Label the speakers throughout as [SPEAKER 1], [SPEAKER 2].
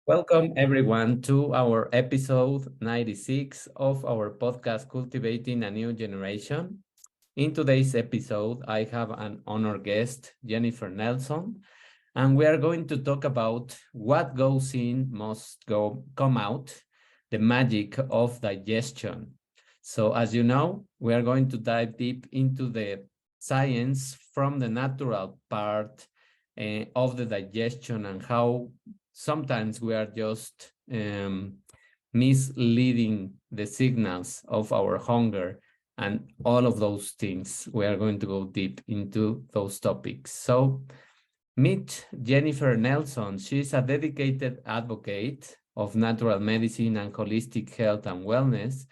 [SPEAKER 1] Welcome everyone to our episode 96 of our podcast Cultivating a New Generation. In today's episode, I have an honored guest, Jennifer Nelson, and we are going to talk about what goes in must come out, the magic of digestion. So as you know, we are going to dive deep into the science from the natural part of the digestion and how sometimes we are just misleading the signals of our hunger and all of those things. We are going to go deep into those topics. So meet Jennifer Nelson. She's a dedicated advocate of natural medicine and holistic health and wellness.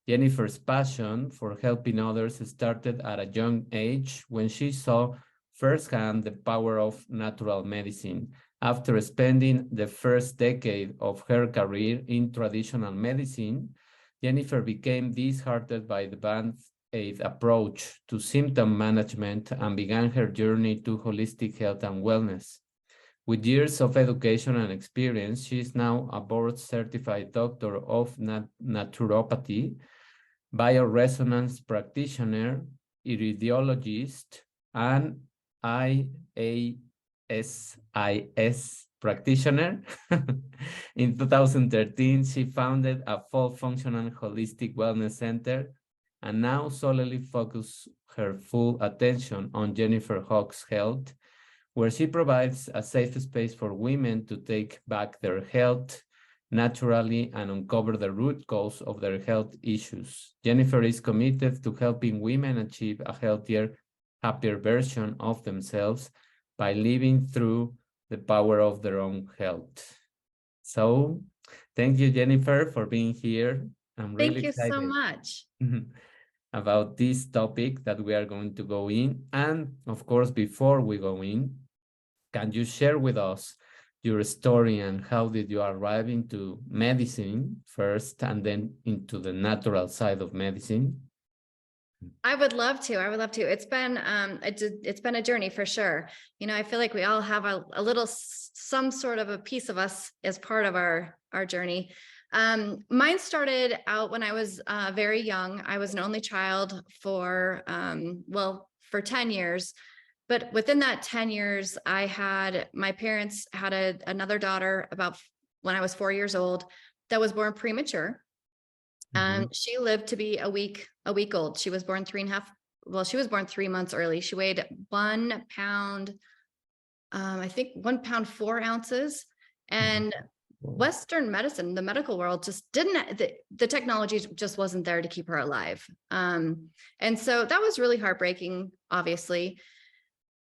[SPEAKER 1] Jennifer's passion for helping others started at a young age when she saw firsthand the power of natural medicine. After spending the first decade of her career in traditional medicine, Jennifer became disheartened by the band-aid approach to symptom management and began her journey to holistic health and wellness. With years of education and experience, she is now a board-certified doctor of naturopathy, bioresonance practitioner, iridologist, and IASIS practitioner. In 2013, she founded a full functional holistic wellness center and now solely focuses her full attention on Jennifer Hawkes' health, where she provides a safe space for women to take back their health naturally and uncover the root cause of their health issues. Jennifer is committed to helping women achieve a healthier, happier version of themselves by living through the power of their own health. So thank you, Jennifer, for being here. I'm really
[SPEAKER 2] Thank you so
[SPEAKER 1] excited
[SPEAKER 2] much.
[SPEAKER 1] about this topic that we are going to go in. And of course, before we go in, can you share with us your story and how did you arrive into medicine first and then into the natural side of medicine?
[SPEAKER 2] I would love to. It's been it's been a journey for sure. I feel like we all have a little some sort of a piece of us as part of our journey. Mine started out when I was very young. I was an only child for 10 years. But within that 10 years, my parents had another daughter about when I was 4 years old that was born premature. She lived to be a week old. She was born 3 months early. She weighed 1 pound, I think 1 pound, 4 ounces. And Western medicine, the medical world just the technology just wasn't there to keep her alive. And so that was really heartbreaking, obviously.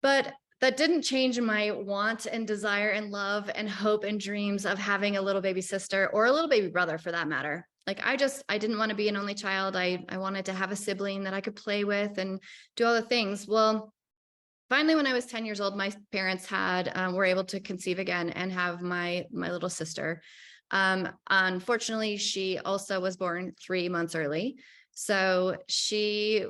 [SPEAKER 2] But that didn't change my want and desire and love and hope and dreams of having a little baby sister or a little baby brother for that matter. Like I didn't want to be an only child. I wanted to have a sibling that I could play with and do all the things. Well, finally, when I was 10 years old, my parents were able to conceive again and have my little sister. Unfortunately, she also was born 3 months early. So she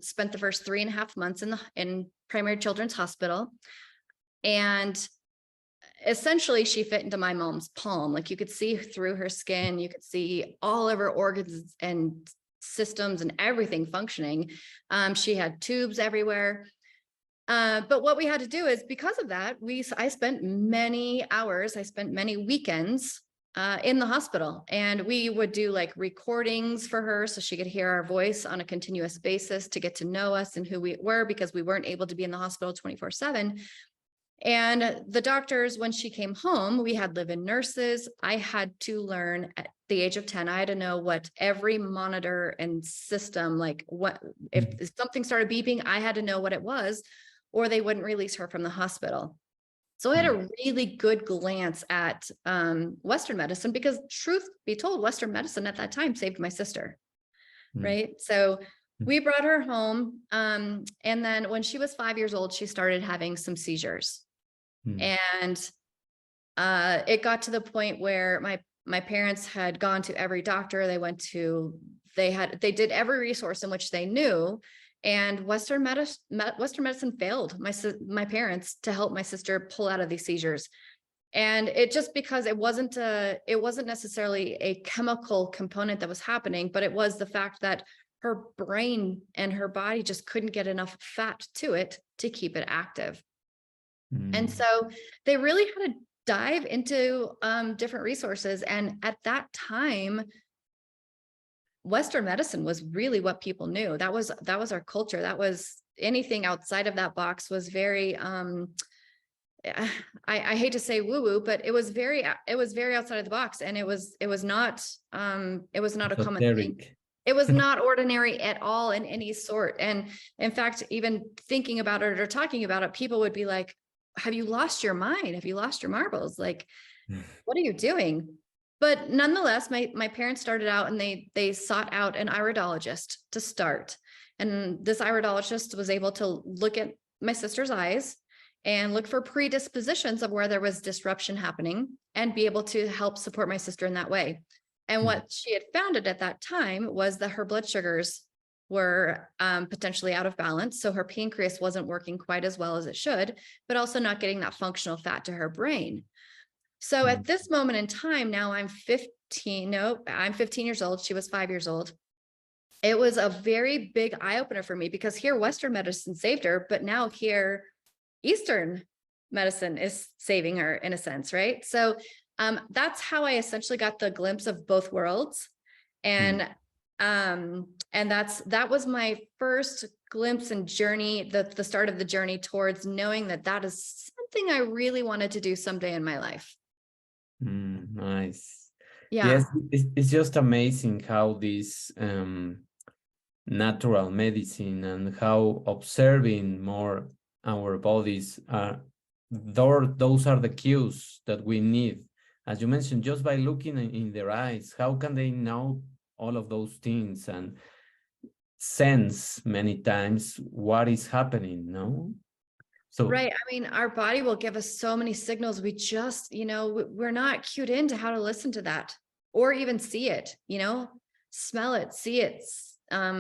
[SPEAKER 2] spent the first 3.5 months in Primary Children's Hospital. And essentially she fit into my mom's palm. Like you could see through her skin, you could see all of her organs and systems and everything functioning. She had tubes everywhere. But what we had to do is because of that, I spent many weekends in the hospital, and we would do like recordings for her so she could hear our voice on a continuous basis to get to know us and who we were, because we weren't able to be in the hospital 24/7. And the doctors, when she came home, we had live-in nurses. I had to learn at the age of 10, I had to know what every monitor and system, like if something started beeping, I had to know what it was, or they wouldn't release her from the hospital. So I had a really good glance at Western medicine, because truth be told, Western medicine at that time saved my sister, right? So we brought her home. And then when she was 5 years old, she started having some seizures. And it got to the point where my parents had gone to every doctor. They did every resource in which they knew. And Western medicine failed my parents to help my sister pull out of these seizures. And it just because it wasn't necessarily a chemical component that was happening, but it was the fact that her brain and her body just couldn't get enough fat to it to keep it active. And so they really had to dive into different resources. And at that time, Western medicine was really what people knew. That was our culture. That was anything outside of that box was very I hate to say woo-woo, but it was very outside of the box. And it was not a common thing. It was not ordinary at all in any sort. And in fact, even thinking about it or talking about it, people would be like, have you lost your mind? Have you lost your marbles? Like, what are you doing? But nonetheless, my parents started out and they sought out an iridologist to start. And this iridologist was able to look at my sister's eyes and look for predispositions of where there was disruption happening and be able to help support my sister in that way. And what she had found at that time was that her blood sugars were potentially out of balance. So her pancreas wasn't working quite as well as it should, but also not getting that functional fat to her brain. So at this moment in time, now I'm 15 years old. She was 5 years old. It was a very big eye opener for me because here Western medicine saved her, but now here Eastern medicine is saving her in a sense, right? So that's how I essentially got the glimpse of both worlds. And that was my first glimpse and journey, the start of the journey towards knowing that is something I really wanted to do someday in my life.
[SPEAKER 1] Nice.
[SPEAKER 2] Yeah.
[SPEAKER 1] Yes, it's just amazing how this natural medicine and how observing more our bodies are, those are the cues that we need. As you mentioned, just by looking in their eyes, how can they know all of those things and sense many times what is happening, no? So
[SPEAKER 2] right. I mean, our body will give us so many signals. We just, we're not cued into how to listen to that or even see it, smell it, see it,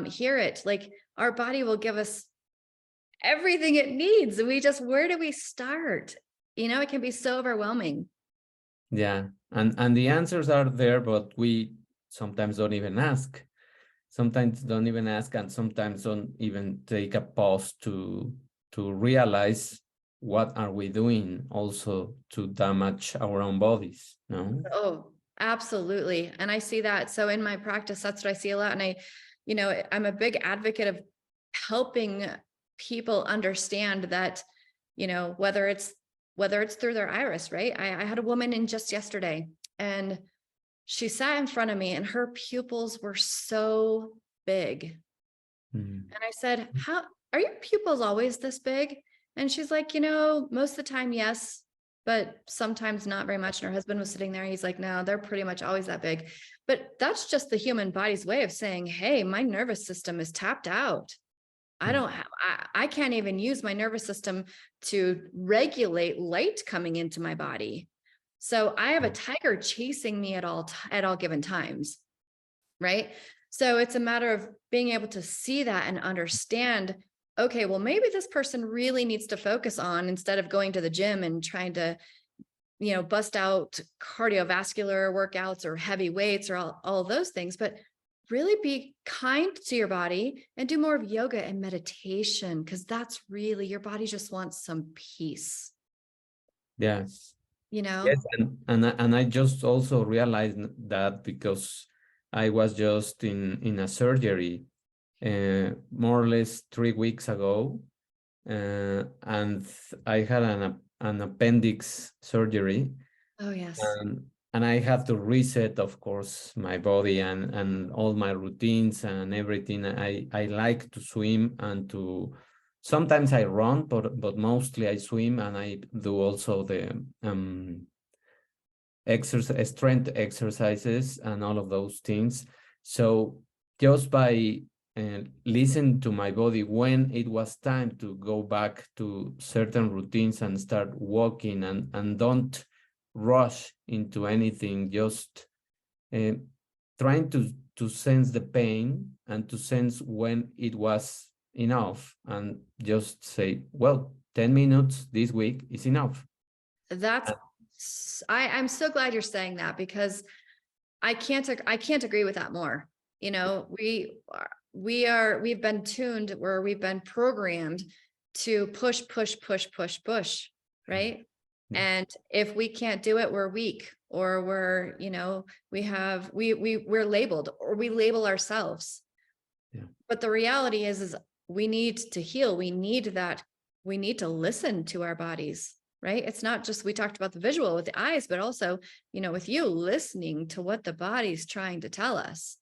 [SPEAKER 2] hear it. Like our body will give us everything it needs. And where do we start? It can be so overwhelming.
[SPEAKER 1] yeah, and the answers are there, but we sometimes don't even ask. Sometimes don't even ask, and sometimes don't even take a pause to realize what are we doing also to damage our own bodies, no?
[SPEAKER 2] Oh, absolutely. And I see that. So in my practice, that's what I see a lot. And I'm a big advocate of helping people understand that, whether it's through their iris, right? I had a woman in just yesterday and she sat in front of me and her pupils were so big. And I said, how are your pupils always this big? And she's like, most of the time, yes, but sometimes not very much. And her husband was sitting there. He's like, no, they're pretty much always that big. But that's just the human body's way of saying, hey, my nervous system is tapped out. I can't even use my nervous system to regulate light coming into my body. So I have a tiger chasing me at all given times, right? So it's a matter of being able to see that and understand, okay, well, maybe this person really needs to focus on, instead of going to the gym and trying to, bust out cardiovascular workouts or heavy weights or all those things, but really be kind to your body and do more of yoga and meditation, because that's really, your body just wants some peace.
[SPEAKER 1] Yes.
[SPEAKER 2] Yes,
[SPEAKER 1] and I just also realized that because I was just in a surgery more or less 3 weeks ago, and I had an appendix surgery.
[SPEAKER 2] Oh, yes.
[SPEAKER 1] And I have to reset, of course, my body and all my routines and everything. I like to swim and sometimes I run, but mostly I swim, and I do also the strength exercises and all of those things. So just by listen to my body when it was time to go back to certain routines and start walking, and don't rush into anything, just trying to sense the pain and to sense when it was enough, and just say, well, 10 minutes this week is enough.
[SPEAKER 2] That's I'm so glad you're saying that, because I can't agree with that more. You know, we've been tuned, where we've been programmed to push, right?
[SPEAKER 1] Yeah.
[SPEAKER 2] And if we can't do it, we're weak, or we're, you know, we're labeled, or we label ourselves.
[SPEAKER 1] Yeah.
[SPEAKER 2] But the reality is we need to heal. We need to listen to our bodies, right? It's not just, we talked about the visual with the eyes, but also, you know, with you listening to what the body's trying to tell us.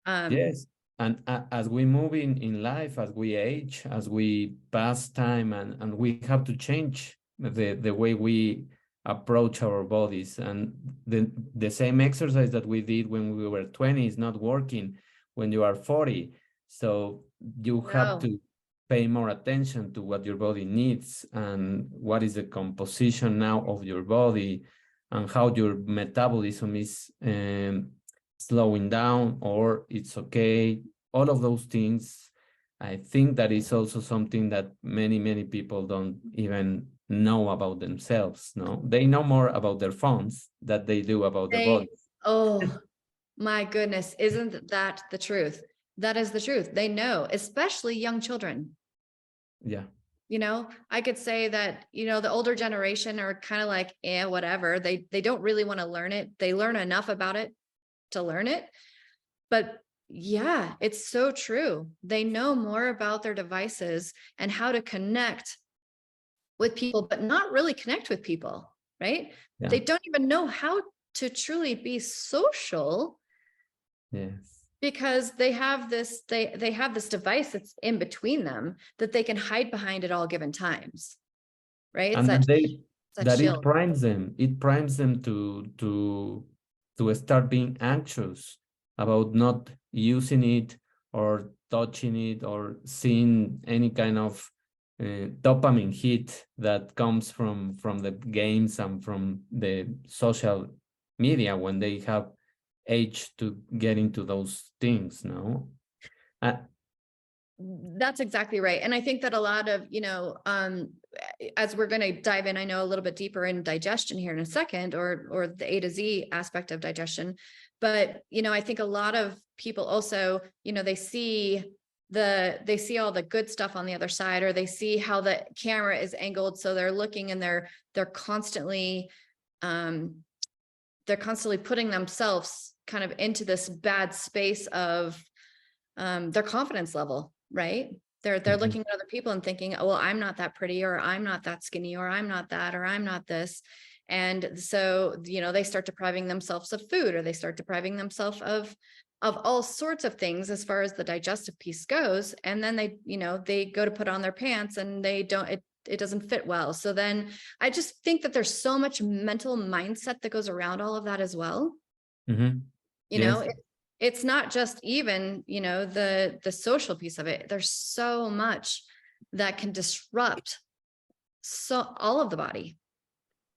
[SPEAKER 1] Yes. And as we move in life, as we age, as we pass time, and we have to change the way we approach our bodies. And the same exercise that we did when we were 20 is not working when you are 40. So you have
[SPEAKER 2] No.
[SPEAKER 1] to pay more attention to what your body needs and what is the composition now of your body and how your metabolism is slowing down, or it's okay. All of those things, I think that is also something that many people don't even know about themselves. No, they know more about their phones than they do about their body.
[SPEAKER 2] Oh my goodness, isn't that the truth? That is the truth. They know, especially young children.
[SPEAKER 1] Yeah.
[SPEAKER 2] You know, I could say that, you know, the older generation are kind of like, whatever. They don't really want to learn it. They learn enough about it to learn it. But yeah, it's so true. They know more about their devices and how to connect with people, but not really connect with people, right?
[SPEAKER 1] Yeah.
[SPEAKER 2] They don't even know how to truly be social,
[SPEAKER 1] Yes.
[SPEAKER 2] because they have this device that's in between them that they can hide behind at all given times, right? It's
[SPEAKER 1] And
[SPEAKER 2] that, that
[SPEAKER 1] that it
[SPEAKER 2] shield.
[SPEAKER 1] primes them. It primes them to start being anxious about not using it or touching it or seeing any kind of dopamine hit that comes from the games and from the social media when they have age to get into those things. No.
[SPEAKER 2] That's exactly right. And I think that a lot of, you know, as we're going to dive in, I know, a little bit deeper in digestion here in a second, or the A to Z aspect of digestion. But, you know, I think a lot of people also, you know, they see all the good stuff on the other side, or they see how the camera is angled. So they're looking, and they're constantly putting themselves kind of into this bad space of their confidence level, right? They're
[SPEAKER 1] Mhm.
[SPEAKER 2] looking at other people and thinking, oh, well, I'm not that pretty, or I'm not that skinny, or I'm not that, or I'm not this. And so, you know, they start depriving themselves of food, or they start depriving themselves of all sorts of things as far as the digestive piece goes. And then they, you know, they go to put on their pants, and it doesn't fit well. So then I just think that there's so much mental mindset that goes around all of that as well.
[SPEAKER 1] Mm-hmm.
[SPEAKER 2] You know,
[SPEAKER 1] Yes.
[SPEAKER 2] it's not just even, you know, the social piece of it. There's so much that can disrupt all of the body.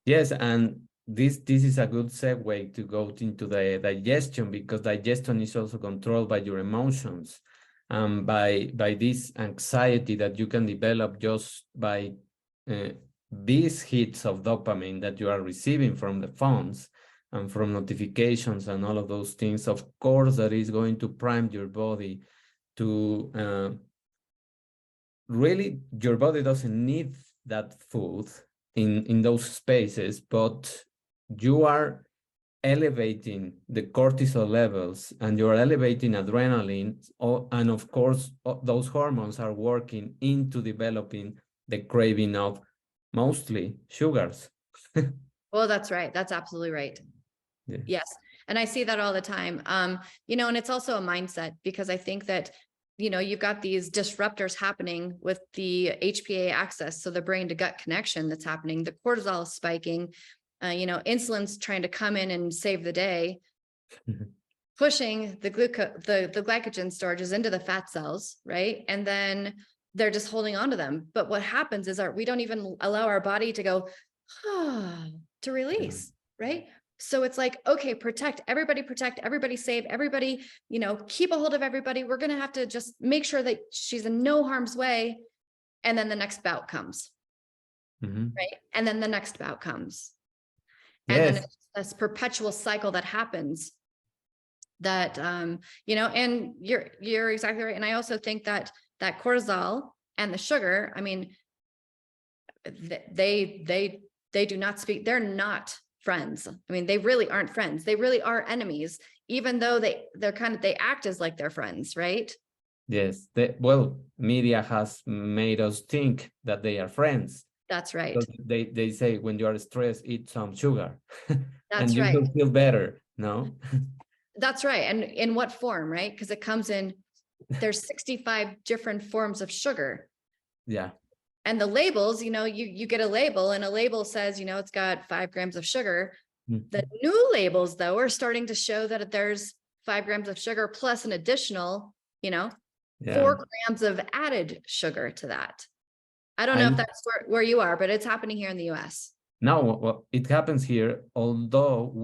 [SPEAKER 1] Yes, and this is a good segue to go into the digestion, because digestion is also controlled by your emotions, by this anxiety that you can develop just by uh, these hits of dopamine that you are receiving from the phones and from notifications and all of those things. Of course, that is going to prime your body to really, your body doesn't need that food in those spaces, but you are elevating the cortisol levels and you're elevating adrenaline, and of course those hormones are working into developing the craving of mostly sugars.
[SPEAKER 2] Well, that's right. That's absolutely right.
[SPEAKER 1] Yeah.
[SPEAKER 2] Yes. And I see that all the time. You know, and it's also a mindset, because I think that, you know, you've got these disruptors happening with the HPA axis. So the brain to gut connection that's happening, the cortisol is spiking, you know, insulin's trying to come in and save the day, pushing the glycogen storages into the fat cells, right? And then they're just holding on to them. But what happens is we don't even allow our body to go, to release, right? So it's like, okay, protect, everybody save, everybody, you know, keep a hold of everybody. We're going to have to just make sure that she's in no harm's way. And then the next bout comes,
[SPEAKER 1] Mm-hmm.
[SPEAKER 2] right? And then the next bout comes. And then
[SPEAKER 1] Yes.
[SPEAKER 2] it's this perpetual cycle that happens that, you know, and you're exactly right. And I also think that that cortisol and the sugar, I mean, they do not speak, they're not friends. I mean, they really aren't friends. They really are enemies, even though they act as like they're friends, right?
[SPEAKER 1] Yes. Well, media has made us think that they are friends.
[SPEAKER 2] That's right.
[SPEAKER 1] So they say when you are stressed, eat some sugar and
[SPEAKER 2] That's
[SPEAKER 1] you
[SPEAKER 2] right.
[SPEAKER 1] will feel better. No?
[SPEAKER 2] That's right. And in what form, right? Because it comes in, there's 65 different forms of sugar.
[SPEAKER 1] Yeah.
[SPEAKER 2] And the labels, you know, you get a label and a label says, you know, it's got 5 grams of sugar. The new labels, though, are starting to show that there's 5 grams of sugar plus an additional, you know, 4 grams of added sugar to that. I don't know if that's where you are, but it's happening here in the US.
[SPEAKER 1] No, well, it happens here, although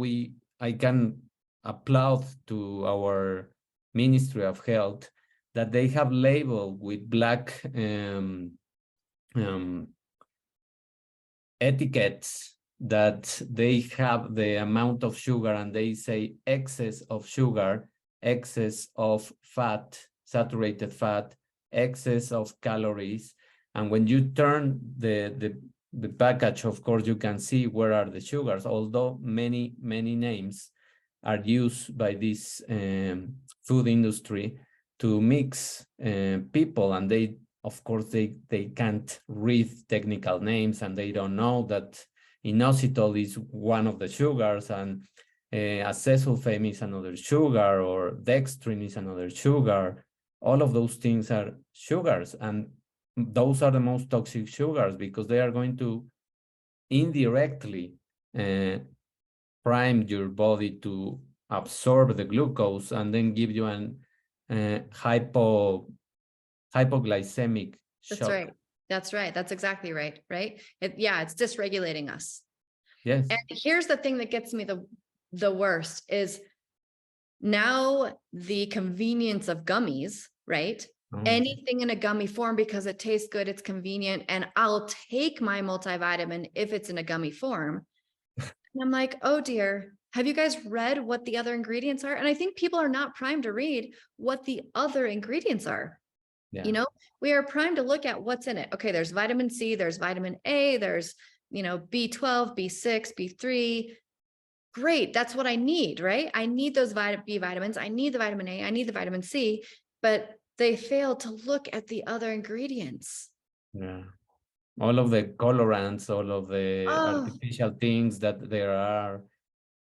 [SPEAKER 1] I can applaud to our Ministry of Health that they have labeled with black etiquettes that they have the amount of sugar and they say excess of sugar, excess of fat, saturated fat, excess of calories. And when you turn the package, of course, you can see where are the sugars, although many names are used by this food industry to mix people, and they, of course, they can't read technical names, and they don't know that inositol is one of the sugars, and acesulfame is another sugar, or dextrin is another sugar. All of those things are sugars, and those are the most toxic sugars because they are going to indirectly prime your body to absorb the glucose and then give you an hypoglycemic
[SPEAKER 2] That's
[SPEAKER 1] shock.
[SPEAKER 2] right. That's right. That's exactly right. Right. It's dysregulating us.
[SPEAKER 1] Yes.
[SPEAKER 2] And here's the thing that gets me the worst is now the convenience of gummies, right? Anything in a gummy form because it tastes good, it's convenient, and I'll take my multivitamin if it's in a gummy form. And I'm like, oh dear, have you guys read what the other ingredients are? And I think people are not primed to read what the other ingredients are.
[SPEAKER 1] Yeah.
[SPEAKER 2] You know, we are primed to look at what's in it. Okay, there's vitamin C, there's vitamin A, there's, you know, B12, B6, B3. Great, that's what I need, right? I need those B vitamins, I need the vitamin A, I need the vitamin C, but they fail to look at the other ingredients.
[SPEAKER 1] Yeah. All of the colorants, all of the artificial things that there are,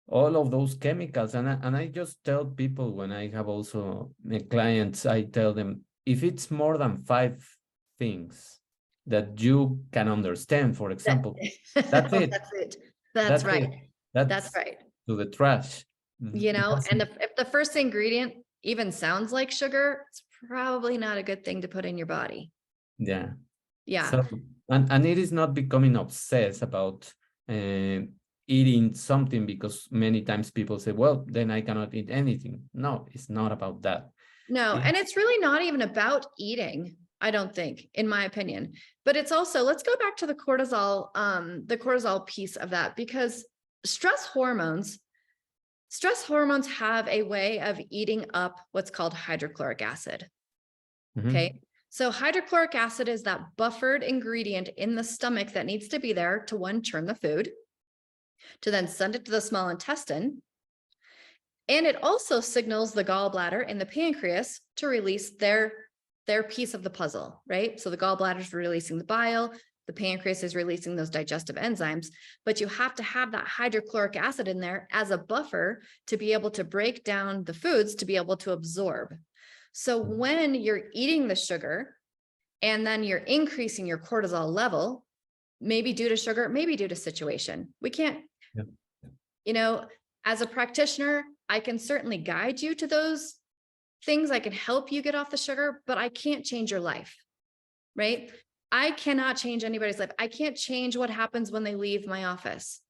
[SPEAKER 1] all of those chemicals. And I just tell people when I have also clients, I tell them, if it's more than 5 things that you can understand, for example, that's it.
[SPEAKER 2] That's it. That's right.
[SPEAKER 1] It. That's
[SPEAKER 2] right.
[SPEAKER 1] To the trash.
[SPEAKER 2] You know, and if the first ingredient even sounds like sugar, it's probably not a good thing to put in your body.
[SPEAKER 1] Yeah.
[SPEAKER 2] Yeah.
[SPEAKER 1] So, and it is not becoming obsessed about eating something, because many times people say, well, then I cannot eat anything. No, it's not about that.
[SPEAKER 2] No, and it's really not even about eating, I don't think, in my opinion. But it's also, let's go back to the cortisol piece of that, because stress hormones have a way of eating up what's called hydrochloric acid. Okay. So hydrochloric acid is that buffered ingredient in the stomach that needs to be there to, one, churn the food, to then send it to the small intestine. And it also signals the gallbladder and the pancreas to release their piece of the puzzle, right? So the gallbladder is releasing the bile, the pancreas is releasing those digestive enzymes, but you have to have that hydrochloric acid in there as a buffer to be able to break down the foods to be able to absorb. So when you're eating the sugar and then you're increasing your cortisol level, maybe due to sugar, maybe due to situation, we can't, you know, as a practitioner, I can certainly guide you to those things. I can help you get off the sugar, but I can't change your life, right? I cannot change anybody's life. I can't change what happens when they leave my office.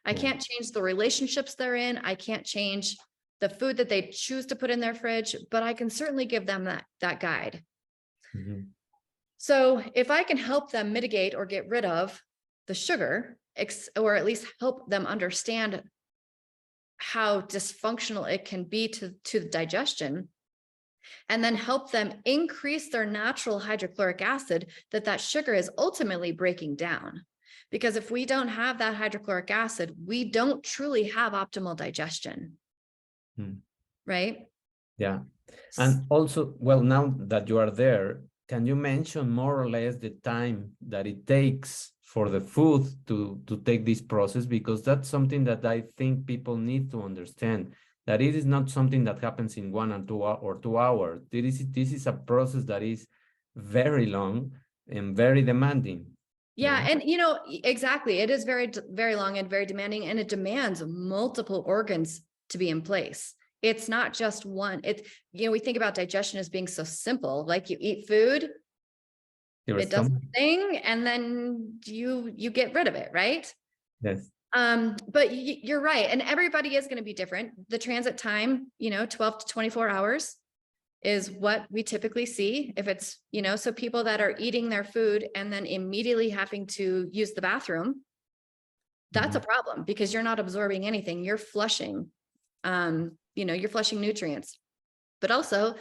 [SPEAKER 2] I can't change the relationships they're in. I can't change the food that they choose to put in their fridge, but I can certainly give them that guide. So if I can help them mitigate or get rid of the sugar, or at least help them understand how dysfunctional it can be to the digestion, and then help them increase their natural hydrochloric acid that sugar is ultimately breaking down. Because if we don't have that hydrochloric acid, we don't truly have optimal digestion. Right?
[SPEAKER 1] Yeah. And also, well, now that you are there, can you mention more or less the time that it takes for the food to take this process? Because that's something that I think people need to understand, that it is not something that happens in 1 or 2 hours. This is a process that is very long and very demanding.
[SPEAKER 2] Yeah. And exactly. It is very, very long and very demanding, and it demands multiple organs to be in place. It's not just one. We think about digestion as being so simple, like you eat food, it does a thing, and then you get rid of it, right?
[SPEAKER 1] Yes.
[SPEAKER 2] But you're right. And everybody is going to be different. The transit time, 12 to 24 hours is what we typically see. If it's, so people that are eating their food and then immediately having to use the bathroom, that's a problem, because you're not absorbing anything. You're flushing, you're flushing nutrients. But also,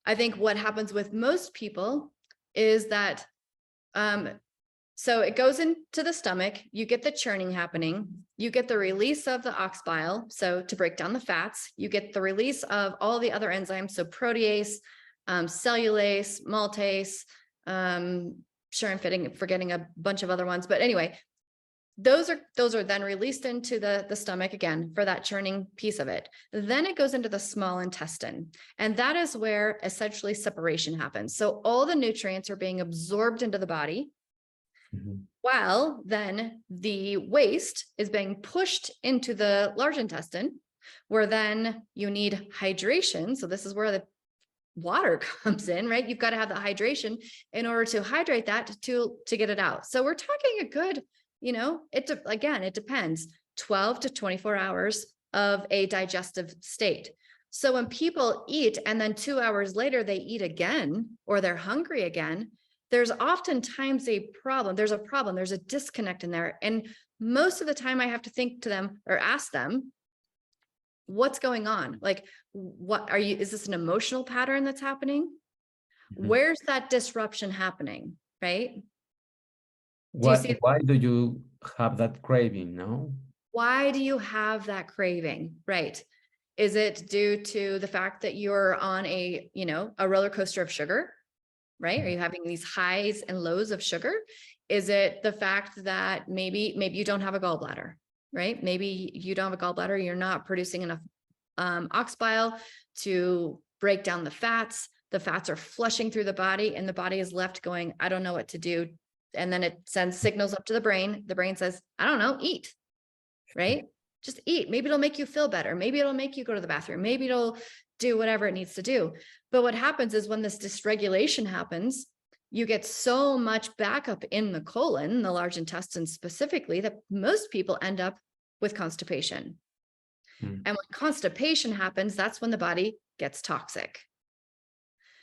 [SPEAKER 2] I think what happens with most people is that, so it goes into the stomach, you get the churning happening, you get the release of the ox bile, so to break down the fats, you get the release of all the other enzymes, so protease, cellulase, maltase, sure I'm forgetting a bunch of other ones, but anyway, those are then released into the stomach again for that churning piece of it. Then it goes into the small intestine, and that is where essentially separation happens. So all the nutrients are being absorbed into the body, while then the waste is being pushed into the large intestine, where then you need hydration. So this is where the water comes in, right? You've got to have the hydration in order to hydrate that to get it out. So we're talking a good, it depends, 12 to 24 hours of a digestive state. So when people eat and then 2 hours later they eat again, or they're hungry again, there's oftentimes a problem. There's a disconnect in there. And most of the time I have to think to them or ask them, what's going on? Like, is this an emotional pattern that's happening? Where's that disruption happening? Right?
[SPEAKER 1] Why do you have that craving, no?
[SPEAKER 2] Why do you have that craving? Right. Is it due to the fact that you're on a roller coaster of sugar? Right? Are you having these highs and lows of sugar? Is it the fact that maybe you don't have a gallbladder, right? Maybe you don't have a gallbladder. You're not producing enough ox bile to break down the fats. The fats are flushing through the body, and the body is left going, I don't know what to do. And then it sends signals up to the brain. The brain says, I don't know, eat, right? Just eat. Maybe it'll make you feel better. Maybe it'll make you go to the bathroom. Maybe it'll do whatever it needs to do. But what happens is when this dysregulation happens, you get so much backup in the colon, the large intestine specifically, that most people end up with constipation. And when constipation happens, that's when the body gets toxic.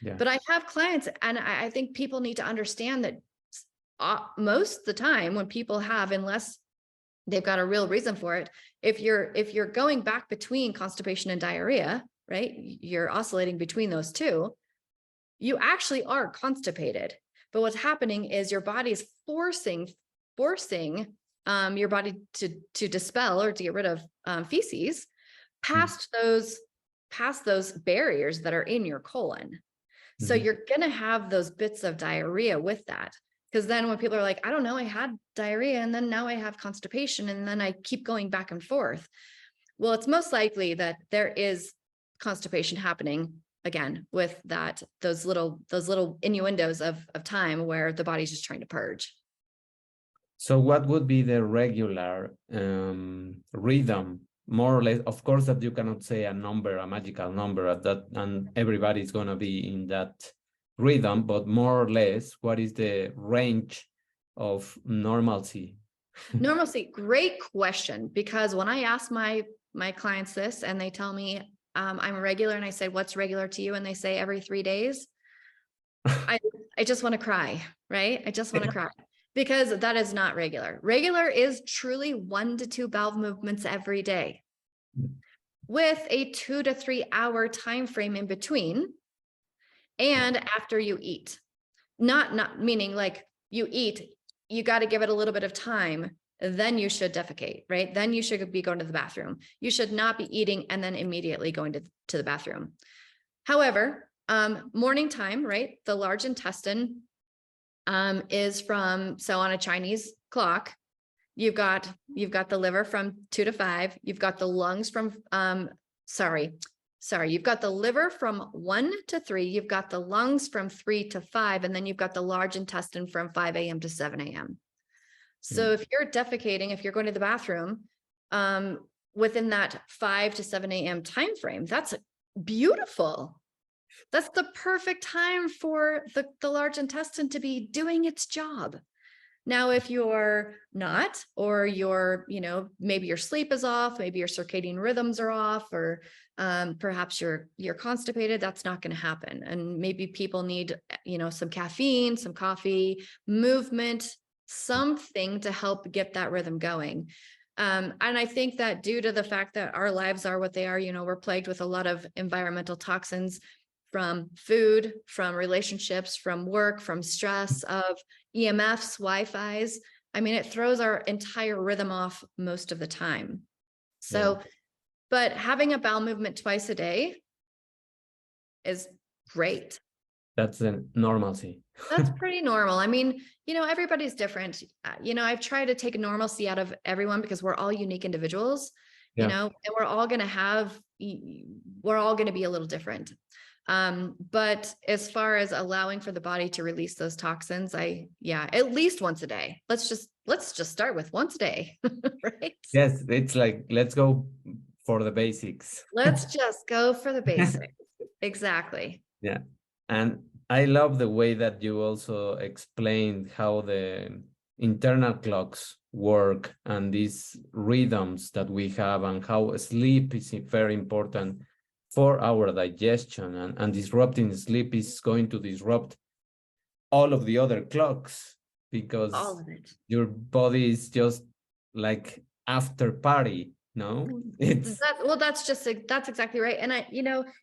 [SPEAKER 2] Yeah. But I have clients, and I think people need to understand that most of the time when people have, unless they've got a real reason for it, if you're going back between constipation and diarrhea, right, you're oscillating between those two, you actually are constipated. But what's happening is your body's forcing your body to dispel or to get rid of feces past those barriers that are in your colon. So you're gonna have those bits of diarrhea with that. Because then when people are like, I don't know, I had diarrhea and then now I have constipation and then I keep going back and forth. Well, it's most likely that there is constipation happening again with those little innuendos of time where the body's just trying to purge.
[SPEAKER 1] So what would be the regular rhythm, more or less? Of course that you cannot say a number, a magical number at that, and everybody's going to be in that rhythm, but more or less, what is the range of normalcy?
[SPEAKER 2] Normalcy, great question. Because when I ask my clients this and they tell me I'm regular, and I say, what's regular to you? And they say every 3 days. I just want to cry, right? I just want to cry. because that is not regular. Regular is truly 1 to 2 bowel movements every day with a 2 to 3 hour time frame in between and after you eat. Not meaning like you eat, you got to give it a little bit of time, then you should defecate, right? Then you should be going to the bathroom. You should not be eating and then immediately going to the bathroom. However, morning time, right? The large intestine is from, so on a Chinese clock, you've got the liver from 2 to 5. You've got the lungs from, you've got the liver from 1 to 3. You've got the lungs from 3 to 5. And then you've got the large intestine from 5 a.m. to 7 a.m. So if you're defecating, if you're going to the bathroom, within that 5 to 7 a.m. time frame, that's beautiful. That's the perfect time for the large intestine to be doing its job. Now, if you're not, or you're, maybe your sleep is off, maybe your circadian rhythms are off, or perhaps you're constipated, that's not going to happen. And maybe people need, some caffeine, some coffee, movement, something to help get that rhythm going. And I think that due to the fact that our lives are what they are, we're plagued with a lot of environmental toxins from food, from relationships, from work, from stress, of EMFs, Wi-Fi's. I mean, it throws our entire rhythm off most of the time. So, but having a bowel movement twice a day is great.
[SPEAKER 1] That's a normalcy.
[SPEAKER 2] That's pretty normal. I mean, everybody's different. I've tried to take normalcy out of everyone because we're all unique individuals, and we're all going to be a little different. But as far as allowing for the body to release those toxins, at least once a day. Let's just start with once a day, right?
[SPEAKER 1] Yes, it's like, let's go for the basics.
[SPEAKER 2] Let's just go for the basics. Exactly.
[SPEAKER 1] Yeah. And I love the way that you also explained how the internal clocks work and these rhythms that we have, and how sleep is very important for our digestion, and disrupting sleep is going to disrupt all of the other clocks, because
[SPEAKER 2] all of it.
[SPEAKER 1] Your body is just like after party. No,
[SPEAKER 2] that's exactly right. And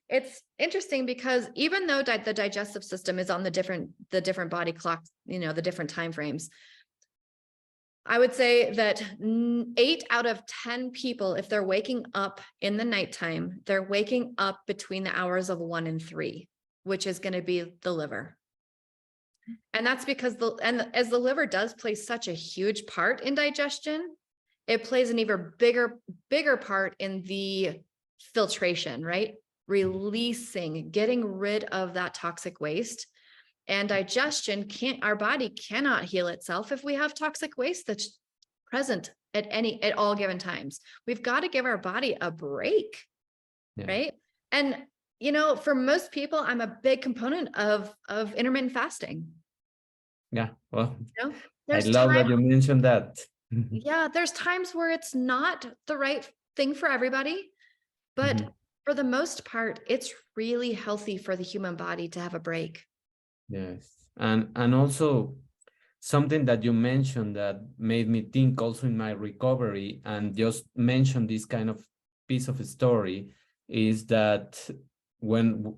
[SPEAKER 2] it's interesting because even though the digestive system is on the different body clocks, the different time frames, I would say that 8 out of 10 people, if they're waking up in the nighttime, they're waking up between the hours of 1 and 3, which is going to be the liver. And that's because as the liver does play such a huge part in digestion, it plays an even bigger part in the filtration, right? Releasing, getting rid of that toxic waste. And digestion our body cannot heal itself if we have toxic waste that's present at all given times. We've got to give our body a break, right? And, for most people, I'm a big component of intermittent fasting.
[SPEAKER 1] Yeah, well, I love that you mentioned that.
[SPEAKER 2] Yeah, there's times where it's not the right thing for everybody, but for the most part, it's really healthy for the human body to have a break.
[SPEAKER 1] Yes. And also something that you mentioned that made me think also in my recovery, and just mention this kind of piece of a story, is that when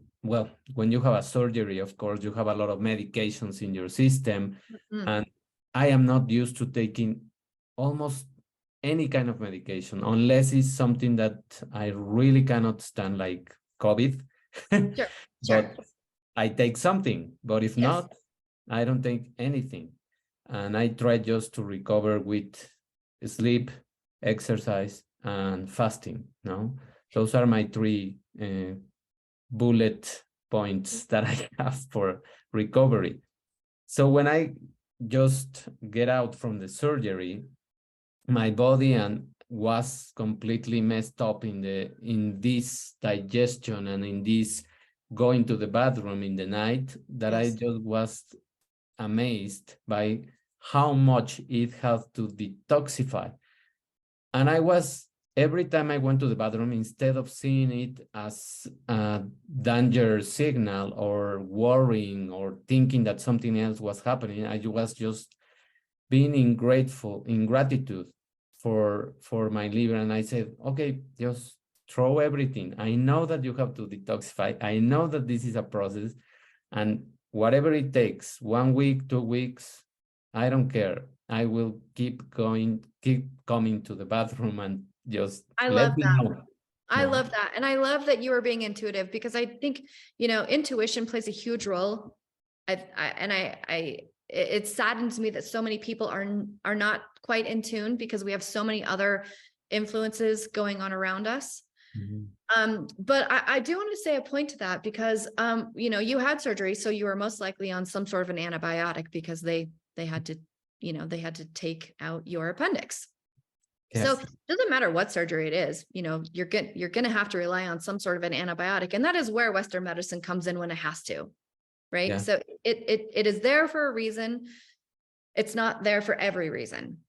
[SPEAKER 1] you have a surgery, of course, you have a lot of medications in your system. And I am not used to taking almost any kind of medication, unless it's something that I really cannot stand, like COVID.
[SPEAKER 2] Sure.
[SPEAKER 1] But I take something, but if not, I don't take anything. And I try just to recover with sleep, exercise, and fasting. No, those are my 3 bullet points that I have for recovery. So when I just get out from the surgery, my body was completely messed up in this digestion and in this going to the bathroom in the night, that I just was amazed by how much it had to detoxify. And every time I went to the bathroom, instead of seeing it as a danger signal or worrying or thinking that something else was happening, I was just being in gratitude for my liver. And I said, okay, just throw everything. I know that you have to detoxify. I know that this is a process, and whatever it takes, 1 week, 2 weeks, I don't care. I will keep coming to the bathroom and just
[SPEAKER 2] I
[SPEAKER 1] let
[SPEAKER 2] love
[SPEAKER 1] me
[SPEAKER 2] that.
[SPEAKER 1] know.
[SPEAKER 2] I
[SPEAKER 1] No.
[SPEAKER 2] love that. And I love that you are being intuitive, because I think, intuition plays a huge role. It saddens me that so many people are not quite in tune, because we have so many other influences going on around us.
[SPEAKER 1] Mhm.
[SPEAKER 2] But I do want to say a point to that, because, you had surgery, so you were most likely on some sort of an antibiotic, because they had to, they had to take out your appendix. So
[SPEAKER 1] Yes.
[SPEAKER 2] it doesn't matter what surgery it is, you're going to have to rely on some sort of an antibiotic. And that is where Western medicine comes in when it has to, right?
[SPEAKER 1] Yeah.
[SPEAKER 2] So it is there for a reason. It's not there for every reason.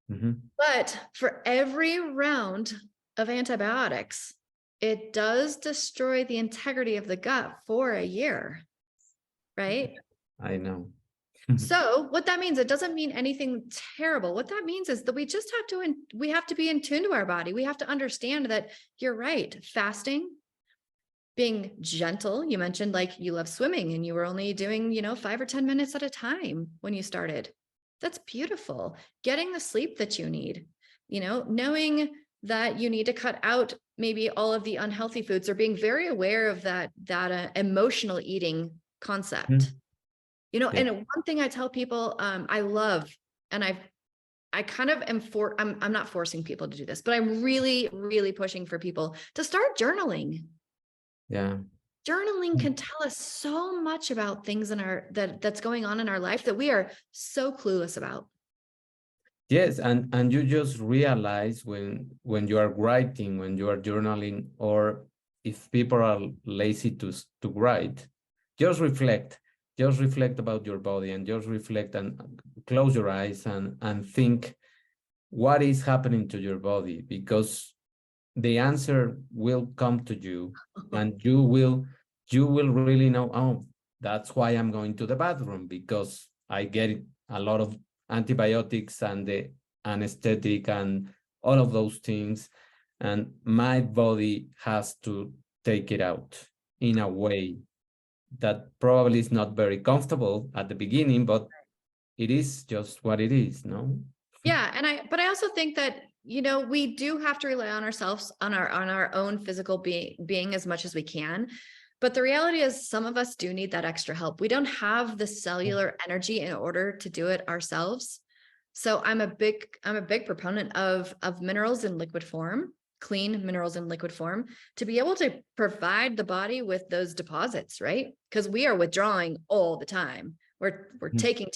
[SPEAKER 1] Mhm.
[SPEAKER 2] But for every round of antibiotics, it does destroy the integrity of the gut for a year, right?
[SPEAKER 1] I know.
[SPEAKER 2] So what that means, it doesn't mean anything terrible. What that means is that we just have to be in tune to our body. We have to understand that you're right. Fasting, being gentle. You mentioned like you love swimming and you were only doing, 5 or 10 minutes at a time when you started. That's beautiful. Getting the sleep that you need, knowing that you need to cut out maybe all of the unhealthy foods, or being very aware of that emotional eating concept.
[SPEAKER 1] Mhm. Yeah.
[SPEAKER 2] And one thing I tell people, I love, and I kind of I'm not forcing people to do this, but I'm really, really pushing for people to start journaling.
[SPEAKER 1] Yeah.
[SPEAKER 2] Journaling can tell us so much about things that's going on in our life that we are so clueless about.
[SPEAKER 1] Yes, and you just realize when you are writing, when you are journaling, or if people are lazy to write, just reflect. Just reflect about your body, and just reflect and close your eyes and think what is happening to your body, because the answer will come to you, and you will really know, oh, that's why I'm going to the bathroom, because I get a lot of antibiotics and the anesthetic and all of those things, and my body has to take it out in a way that probably is not very comfortable at the beginning, but it is just what it is, no?
[SPEAKER 2] Yeah. But I also think that, we do have to rely on ourselves, on our own physical being as much as we can. But the reality is some of us do need that extra help. We don't have the cellular energy in order to do it ourselves. So I'm a big proponent of minerals in liquid form, clean minerals in liquid form, to be able to provide the body with those deposits, right? Because we are withdrawing all the time. We're taking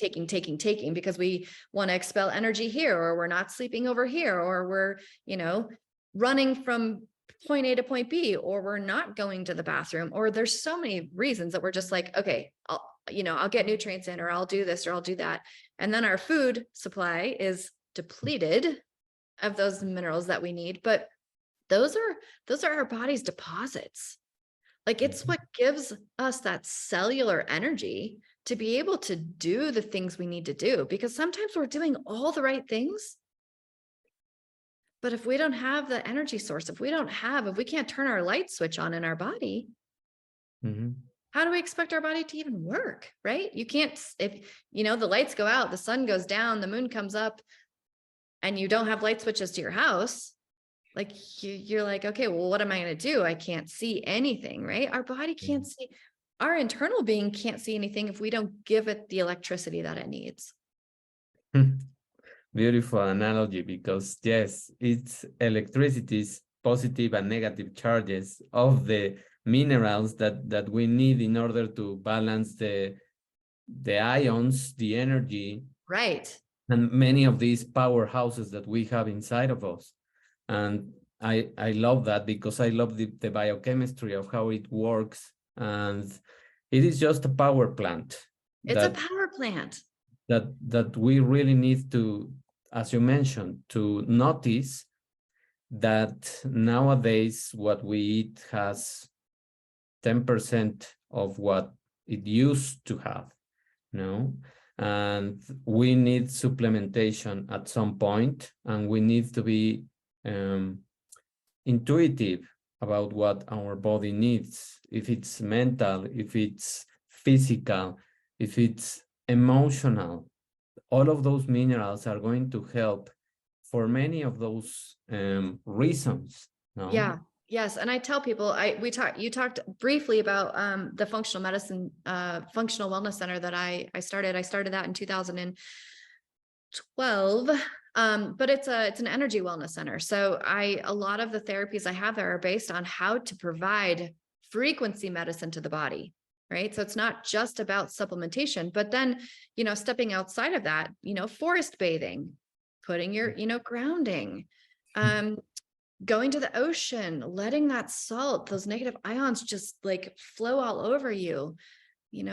[SPEAKER 2] because we want to expel energy here, or we're not sleeping over here, or we're, running from point A to point B, or we're not going to the bathroom, or there's so many reasons that we're just like, okay, I'll get nutrients in, or I'll do this, or I'll do that. And then our food supply is depleted of those minerals that we need. But those are our body's deposits. Like, it's what gives us that cellular energy to be able to do the things we need to do, because sometimes we're doing all the right things, but if we don't have the energy source, if we can't turn our light switch on in our body,
[SPEAKER 1] Mhm.
[SPEAKER 2] how do we expect our body to even work, right? You can't, if, the lights go out, the sun goes down, the moon comes up, and you don't have light switches to your house, like you're like, okay, well, what am I going to do? I can't see anything, right? Our body can't see, our internal being can't see anything if we don't give it the electricity that it needs.
[SPEAKER 1] Beautiful analogy, because yes, it's electricity's positive and negative charges of the minerals that we need in order to balance the ions, the energy,
[SPEAKER 2] Right.
[SPEAKER 1] and many of these powerhouses that we have inside of us. And I love that, because I love the biochemistry of how it works, and it is just a power plant
[SPEAKER 2] It's a
[SPEAKER 1] that
[SPEAKER 2] power plant.
[SPEAKER 1] that we really need to, as you mentioned, to notice that nowadays what we eat has 10% of what it used to have, no? and we need supplementation at some point, and we need to be intuitive about what our body needs, if it's mental, if it's physical, if it's emotional. All of those minerals are going to help for many of those reasons. No?
[SPEAKER 2] Yeah. Yes. And I tell people, you talked briefly about the functional medicine, functional wellness center that I started. I started that in 2012. But it's an energy wellness center. So a lot of the therapies I have there are based on how to provide frequency medicine to the body. Right. So it's not just about supplementation, but then, stepping outside of that, forest bathing, putting your, grounding, going to the ocean, letting that salt, those negative ions just like flow all over you,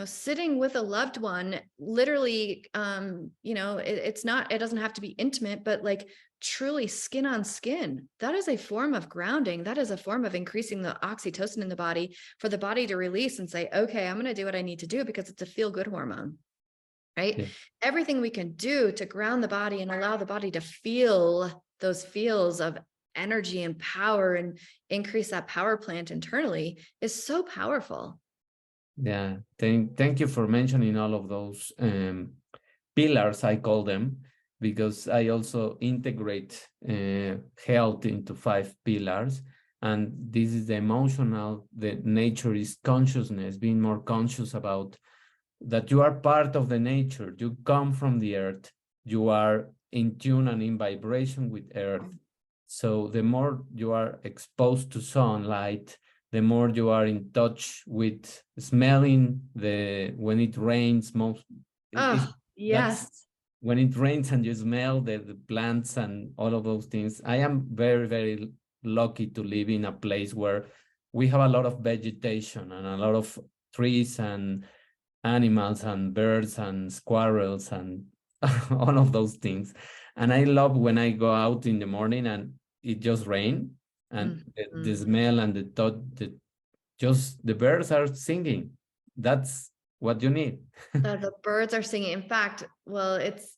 [SPEAKER 2] sitting with a loved one, literally, it doesn't have to be intimate, but like truly skin on skin. That is a form of grounding. That is a form of increasing the oxytocin in the body for the body to release and say, okay, I'm going to do what I need to do because it's a feel good hormone, right? Yeah. Everything we can do to ground the body and allow the body to feel those feels of energy and power and increase that power plant internally is so powerful.
[SPEAKER 1] Yeah, thank you for mentioning all of those pillars, I call them, because I also integrate health into 5 pillars. And this is the emotional, the nature is consciousness, being more conscious about that you are part of the nature. You come from the earth. You are in tune and in vibration with earth. So the more you are exposed to sunlight, the more you are in touch with smelling when it rains.
[SPEAKER 2] Yes.
[SPEAKER 1] When it rains and you smell the plants and all of those things. I am very, very lucky to live in a place where we have a lot of vegetation and a lot of trees and animals and birds and squirrels and all of those things. And I love when I go out in the morning and it just rains and the smell and the thought, just the birds are singing. That's what you need.
[SPEAKER 2] The birds are singing. In fact, well, it's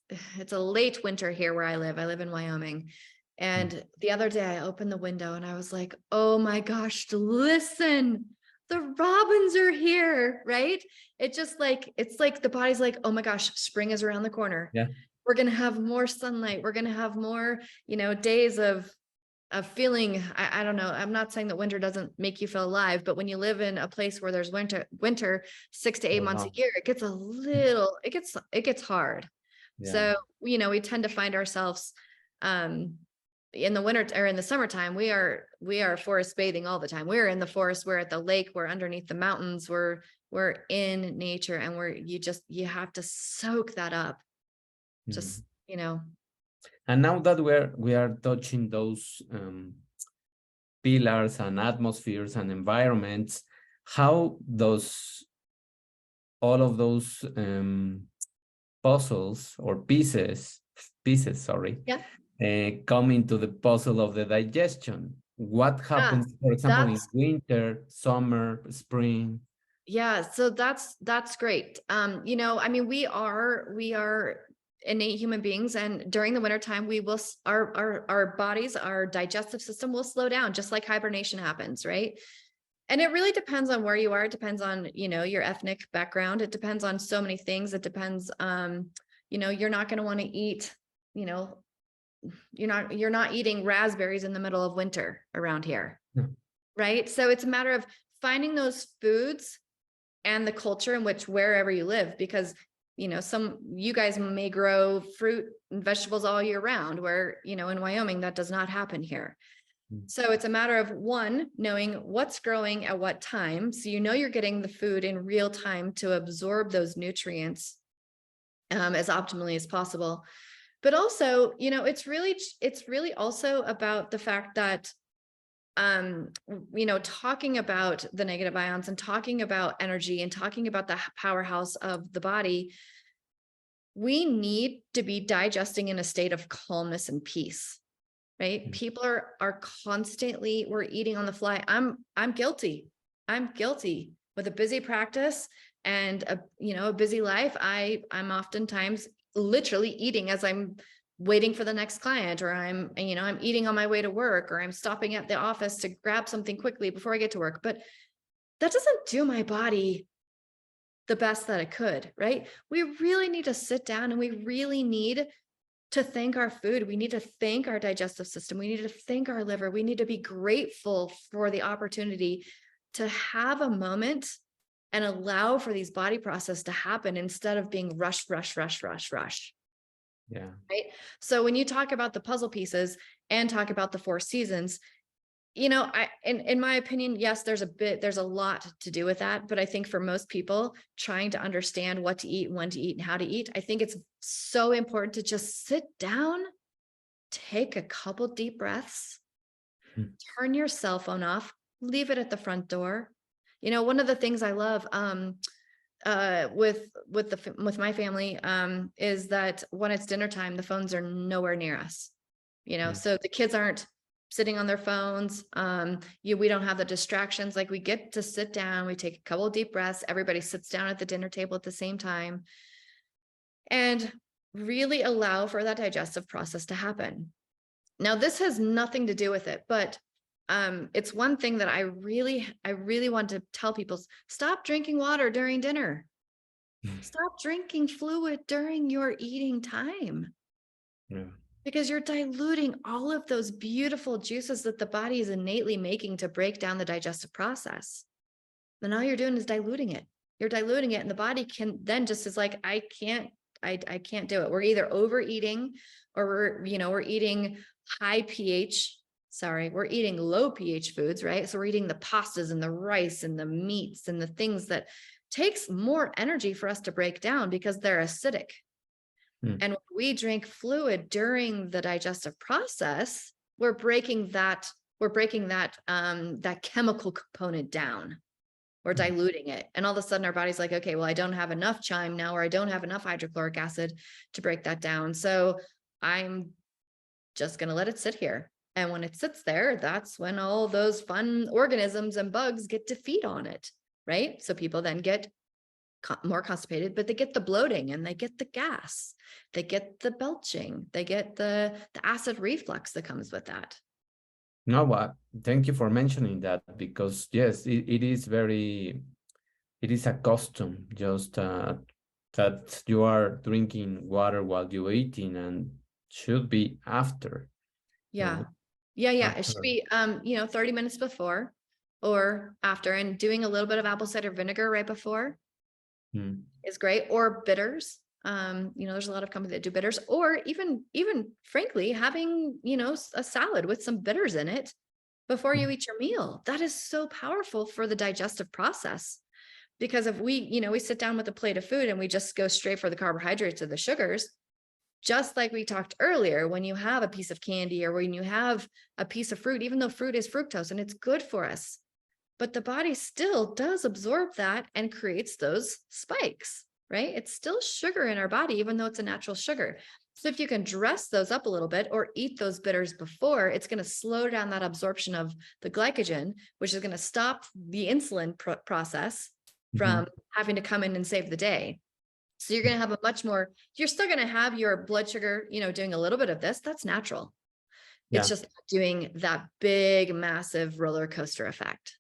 [SPEAKER 2] a late winter here where I live. I live in Wyoming. And the other day I opened the window and I was like, oh my gosh, listen, the robins are here, right? It's like the body's like, oh my gosh, spring is around the corner.
[SPEAKER 1] Yeah.
[SPEAKER 2] We're going to have more sunlight. We're going to have more, days of feeling, I don't know. I'm not saying that winter doesn't make you feel alive, but when you live in a place where there's winter 6 to 8 months a year, it gets hard. Yeah. So, we tend to find ourselves, in the winter or in the summertime, we are forest bathing all the time. We're in the forest, we're at the lake, we're underneath the mountains, we're in nature, and you have to soak that up. Just,
[SPEAKER 1] And now that we are touching those pillars and atmospheres and environments, how does all of those puzzles or pieces, sorry, yeah, come into the puzzle of the digestion? What happens, for example, in winter, summer, spring?
[SPEAKER 2] Yeah, so that's great. We are innate human beings, and during the wintertime, our bodies, our digestive system will slow down, just like hibernation happens, right? And it really depends on where you are. It depends on, your ethnic background. It depends on so many things. It depends, you're not going to want to eat, you're not eating raspberries in the middle of winter around here. Right? So it's a matter of finding those foods and the culture in which wherever you live, because you guys may grow fruit and vegetables all year round, where in Wyoming that does not happen here. So it's a matter of, one, knowing what's growing at what time, so you're getting the food in real time to absorb those nutrients as optimally as possible. But also, it's really also about the fact that talking about the negative ions and talking about energy and talking about the powerhouse of the body, we need to be digesting in a state of calmness and peace, right? People are constantly, we're eating on the fly. I'm guilty. I'm guilty with a busy practice and a busy life, I'm oftentimes literally eating as I'm waiting for the next client, or I'm eating on my way to work, or I'm stopping at the office to grab something quickly before I get to work. But that doesn't do my body the best that it could, right? We really need to sit down, and we really need to thank our food. We need to thank our digestive system. We need to thank our liver. We need to be grateful for the opportunity to have a moment and allow for these body processes to happen instead of being rush, rush, rush, rush, rush.
[SPEAKER 1] Yeah.
[SPEAKER 2] Right. So when you talk about the puzzle pieces and talk about the 4 seasons, in my opinion, yes, there's a lot to do with that. But I think for most people, trying to understand what to eat, when to eat, and how to eat, I think it's so important to just sit down, take a couple deep breaths, turn your cell phone off, leave it at the front door. One of the things I love, with my family, is that when it's dinner time, the phones are nowhere near us. So the kids aren't sitting on their phones. We don't have the distractions. Like, we get to sit down, we take a couple of deep breaths, everybody sits down at the dinner table at the same time, and really allow for that digestive process to happen. Now, this has nothing to do with it, but it's one thing that I really want to tell people: stop drinking water during dinner. Stop drinking fluid during your eating time.
[SPEAKER 1] Yeah.
[SPEAKER 2] Because you're diluting all of those beautiful juices that the body is innately making to break down the digestive process. Then all you're doing is diluting it. You're diluting it, and the body can then just is like, I can't do it. We're either overeating, or we're eating high pH. Sorry, we're eating low pH foods, right? So we're eating the pastas and the rice and the meats and the things that takes more energy for us to break down because they're acidic. And when we drink fluid during the digestive process, we're breaking that chemical component down. We're diluting it. And all of a sudden our body's like, okay, well, I don't have enough chyme now, or I don't have enough hydrochloric acid to break that down. So I'm just going to let it sit here. And when it sits there, that's when all those fun organisms and bugs get to feed on it, right? So people then get more constipated, but they get the bloating, and they get the gas, they get the belching, they get the acid reflux that comes with that.
[SPEAKER 1] No, thank you for mentioning that, because yes, it is a custom, just that you are drinking water while you're eating, and should be after.
[SPEAKER 2] Yeah.
[SPEAKER 1] Right?
[SPEAKER 2] It should
[SPEAKER 1] After.
[SPEAKER 2] be 30 minutes before or after, and doing a little bit of apple cider vinegar right before is great, or bitters. There's a lot of companies that do bitters, or even frankly, having, a salad with some bitters in it before you eat your meal. That is so powerful for the digestive process. Because if we sit down with a plate of food and we just go straight for the carbohydrates or the sugars, just like we talked earlier, when you have a piece of candy or when you have a piece of fruit, even though fruit is fructose and it's good for us, but the body still does absorb that and creates those spikes, right? It's still sugar in our body, even though it's a natural sugar. So if you can dress those up a little bit or eat those bitters before, it's going to slow down that absorption of the glycogen, which is going to stop the insulin process from having to come in and save the day. So you're going to have you're still going to have your blood sugar, doing a little bit of this. That's natural.
[SPEAKER 1] Yeah.
[SPEAKER 2] It's just doing that big, massive roller coaster effect.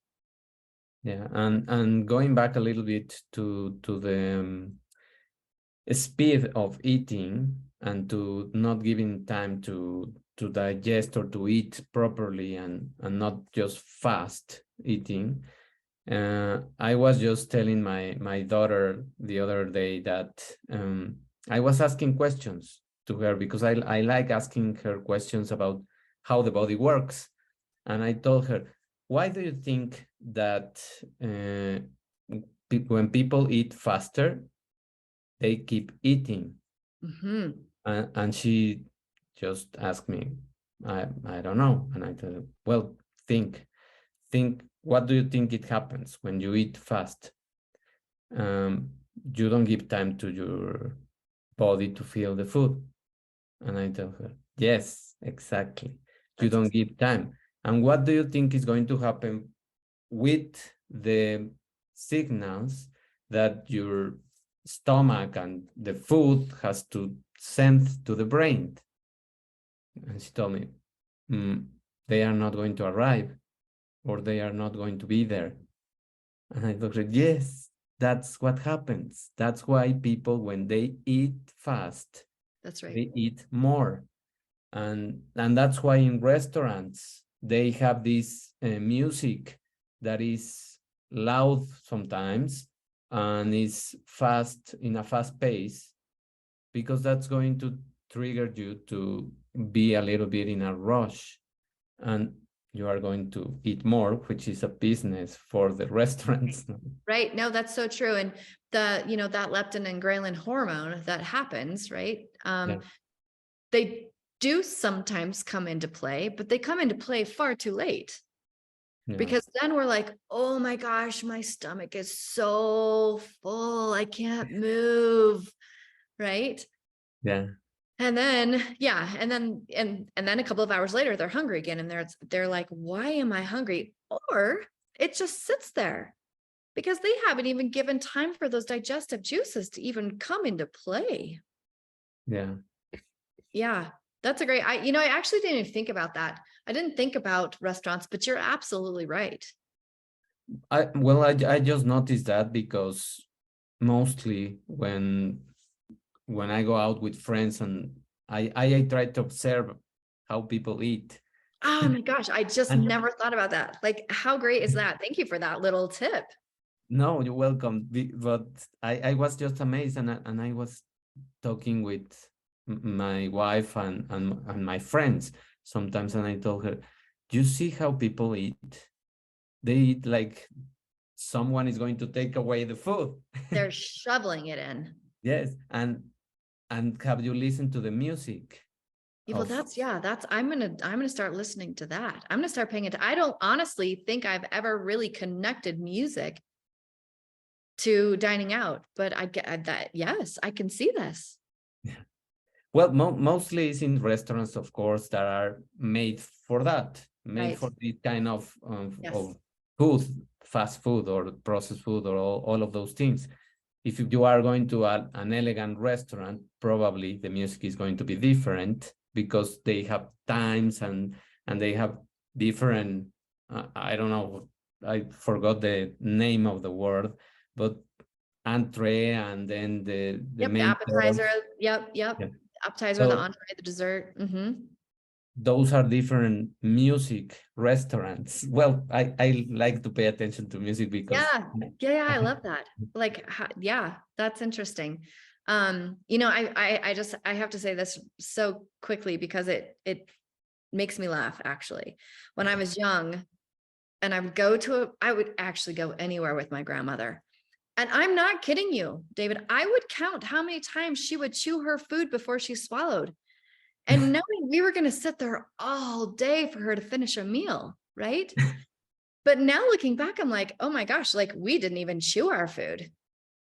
[SPEAKER 1] Yeah, and going back a little bit to the speed of eating, and to not giving time to digest or to eat properly, and not just fast eating. I was just telling my daughter the other day that I was asking questions to her, because I like asking her questions about how the body works. And I told her, why do you think that when people eat faster, they keep eating? And she just asked me, I don't know. And I told her, well, think, what do you think it happens when you eat fast? You don't give time to your body to feel the food. And I tell her, yes, exactly. You don't give time. And what do you think is going to happen with the signals that your stomach and the food has to send to the brain. And she told me, they are not going to arrive, or they are not going to be there. And I thought, yes, that's what happens. That's why people, when they eat fast,
[SPEAKER 2] That's right.
[SPEAKER 1] they eat more. And that's why in restaurants, they have this music that is loud sometimes and is fast, in a fast pace, because that's going to trigger you to be a little bit in a rush, and you are going to eat more, which is a business for the restaurants.
[SPEAKER 2] Right. No, that's so true. And that leptin and ghrelin hormone that happens, right?
[SPEAKER 1] Yeah.
[SPEAKER 2] They do sometimes come into play, but they come into play far too late.
[SPEAKER 1] Yeah.
[SPEAKER 2] Because then we're like, oh my gosh, my stomach is so full, I can't move. Right.
[SPEAKER 1] Yeah.
[SPEAKER 2] And then, and then a couple of hours later, they're hungry again. And they're like, why am I hungry? Or it just sits there because they haven't even given time for those digestive juices to even come into play.
[SPEAKER 1] Yeah.
[SPEAKER 2] Yeah, that's a great, I actually didn't even think about that. I didn't think about restaurants, but you're absolutely right.
[SPEAKER 1] I just noticed that because mostly when I go out with friends and I try to observe how people eat.
[SPEAKER 2] Oh my gosh, I just
[SPEAKER 1] And
[SPEAKER 2] never thought about that. Like, how great is that? Thank you for that little tip.
[SPEAKER 1] no, you're welcome. But I was just amazed, and I was talking with my wife and my friends sometimes, and I told her, you see how people eat? They eat like someone is going to take away the food.
[SPEAKER 2] They're shoveling it in.
[SPEAKER 1] Yes, and have you listened to the music?
[SPEAKER 2] Yeah, well, I'm gonna start listening to that. I'm gonna start paying it. I don't honestly think I've ever really connected music to dining out, but I get that. Yes, I can see this.
[SPEAKER 1] Well, mostly it's in restaurants, of course, that are made for that, made
[SPEAKER 2] Right.
[SPEAKER 1] for this kind of
[SPEAKER 2] Yes.
[SPEAKER 1] food, fast food or processed food or all of those things. If you are going to an elegant restaurant, probably the music is going to be different because they have times and they have different, I don't know, I forgot the name of the word, but entree and then the
[SPEAKER 2] Yep. The
[SPEAKER 1] main
[SPEAKER 2] appetizer.
[SPEAKER 1] course.
[SPEAKER 2] Yep.
[SPEAKER 1] Yeah.
[SPEAKER 2] Appetizer, the
[SPEAKER 1] So
[SPEAKER 2] entree, the dessert.
[SPEAKER 1] those are different music restaurants. Well, I like to pay attention to music because
[SPEAKER 2] Yeah. I love that. Like, yeah, that's interesting. I have to say this so quickly because it makes me laugh actually. When I was young and I would actually go anywhere with my grandmother. And I'm not kidding you, David. I would count how many times she would chew her food before she swallowed. And knowing we were going to sit there all day for her to finish a meal, right? But now looking back, I'm like, oh my gosh, like we didn't even chew our food.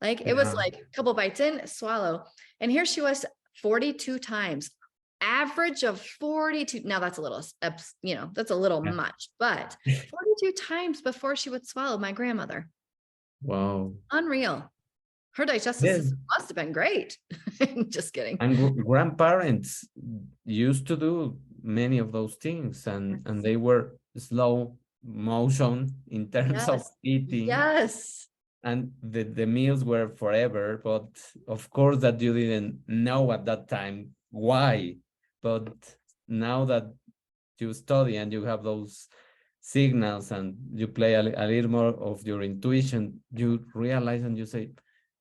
[SPEAKER 2] Like it was
[SPEAKER 1] yeah,
[SPEAKER 2] like a couple bites in, swallow. And here she was 42 times, average of 42. Now that's a little, that's a little
[SPEAKER 1] yeah.
[SPEAKER 2] much, but 42 times before she would swallow, my grandmother.
[SPEAKER 1] Wow.
[SPEAKER 2] Unreal. Her digestive
[SPEAKER 1] Yes.
[SPEAKER 2] system must have been great. Just kidding.
[SPEAKER 1] And grandparents used to do many of those things, and they were slow motion in terms of
[SPEAKER 2] Yes.
[SPEAKER 1] eating,
[SPEAKER 2] Yes.
[SPEAKER 1] and the meals were forever. But of course that you didn't know at that time why. But now that you study and you have those signals and you play a little more of your intuition, you realize and you say,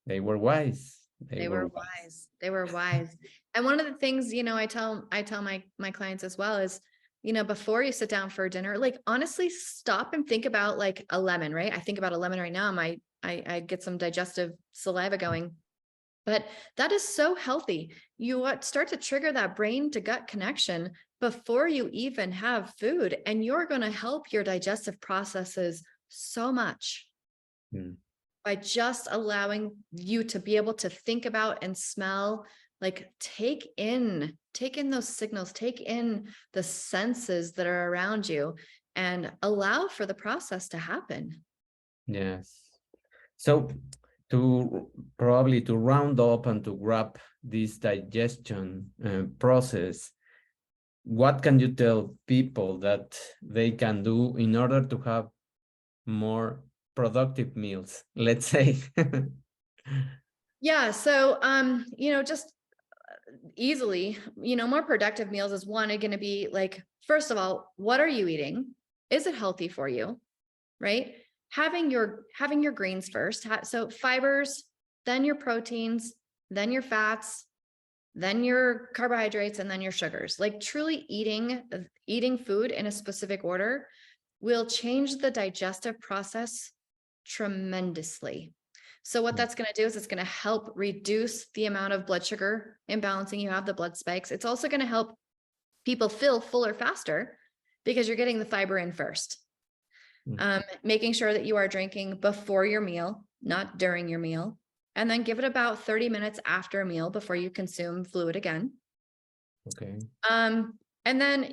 [SPEAKER 1] they were wise. They
[SPEAKER 2] They
[SPEAKER 1] were
[SPEAKER 2] were
[SPEAKER 1] wise.
[SPEAKER 2] wise. They were wise. And one of the things, I tell my clients as well is, before you sit down for dinner, like honestly stop and think about like a lemon, right? I think about a lemon right now. I get some digestive saliva going. But that is so healthy. You start to trigger that brain to gut connection before you even have food, and you're going to help your digestive processes so much by just allowing you to be able to think about and smell, like take in those signals, take in the senses that are around you and allow for the process to happen.
[SPEAKER 1] Yes. So to probably to round up and to wrap this digestion process, what can you tell people that they can do in order to have more productive meals, let's say?
[SPEAKER 2] Yeah. So, just easily, more productive meals is one, going to be like, first of all, what are you eating? Is it healthy for you? Right? Having your greens first. So fibers, then your proteins, then your fats, then your carbohydrates, and then your sugars. Like truly eating food in a specific order will change the digestive process tremendously. So what that's going to do is it's going to help reduce the amount of blood sugar imbalancing you have, the blood spikes. It's also going to help people feel fuller faster because you're getting the fiber in first. Making sure that you are drinking before your meal, not during your meal, and then give it about 30 minutes after a meal before you consume fluid again.
[SPEAKER 1] Okay.
[SPEAKER 2] And then,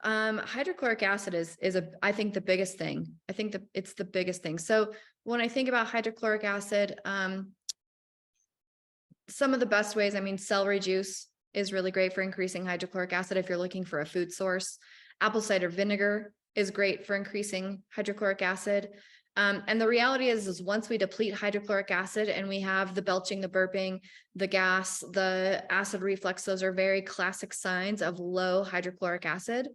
[SPEAKER 2] hydrochloric acid is I think the biggest thing. I think that it's the biggest thing. So when I think about hydrochloric acid, some of the best ways, celery juice is really great for increasing hydrochloric acid if you're looking for a food source. Apple cider vinegar is great for increasing hydrochloric acid. And the reality is once we deplete hydrochloric acid and we have the belching, the burping, the gas, the acid reflux, those are very classic signs of low hydrochloric acid.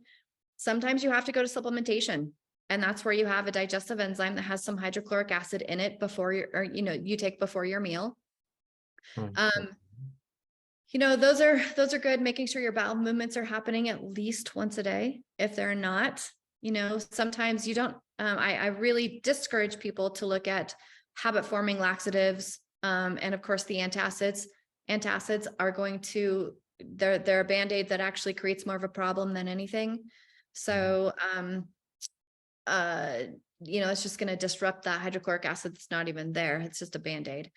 [SPEAKER 2] Sometimes you have to go to supplementation, and that's where you have a digestive enzyme that has some hydrochloric acid in it before you take before your meal. Those are good. Making sure your bowel movements are happening at least once a day. If they're not, sometimes you don't, I really discourage people to look at habit forming laxatives. And of course the antacids are going to, they're a Band-Aid that actually creates more of a problem than anything. So, it's just going to disrupt that hydrochloric acid that's not even there. It's just a Band-Aid.